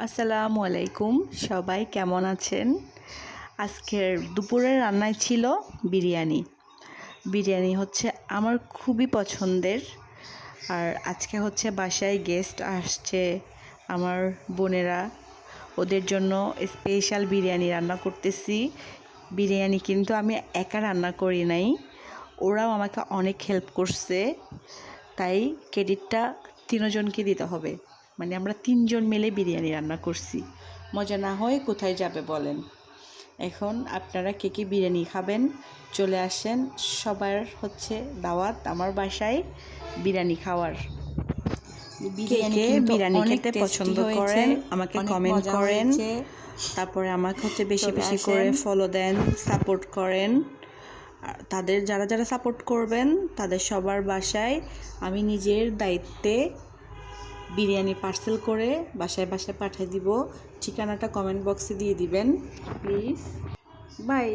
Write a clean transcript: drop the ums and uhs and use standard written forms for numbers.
আসসালামু আলাইকুম, সবাই কেমন আছেন? আজকের দুপুরের রান্নায় ছিল বিরিয়ানি। বিরিয়ানি হচ্ছে আমার খুবই পছন্দের। আর আজকে হচ্ছে বাসায় গেস্ট আসছে, আমার বোনেরা, ওদের জন্য স্পেশাল বিরিয়ানি রান্না করতেছি। বিরিয়ানি কিন্তু আমি একা রান্না করি নাই, ওরাও আমাকে অনেক হেল্প করছে, তাই ক্রেডিটটা তিনজনকে দিতে হবে। মানে আমরা তিনজন মিলে বিরিয়ানি রান্না করছি। মজা না হয় কোথায় যাবে বলেন? এখন আপনারা কে কে বিরিয়ানি খাবেন চলে আসেন, সবার হচ্ছে দাওয়াত আমার বাসায় বিরিয়ানি খাওয়ার। কে বিরিয়ানি খেতে পছন্দ করেন আমাকে কমেন্ট করেন, তারপরে আমাকে হচ্ছে বেশি বেশি করে ফলো দেন, সাপোর্ট করেন। তাদের যারা যারা সাপোর্ট করবেন তাদের সবার বাসায় আমি নিজের দায়িত্বে বিরিয়ানি পার্সেল করে বাসায় বাসায় পাঠিয়ে দিব। ঠিকানাটা কমেন্ট বক্সে দিয়ে দিবেন প্লিজ। বাই।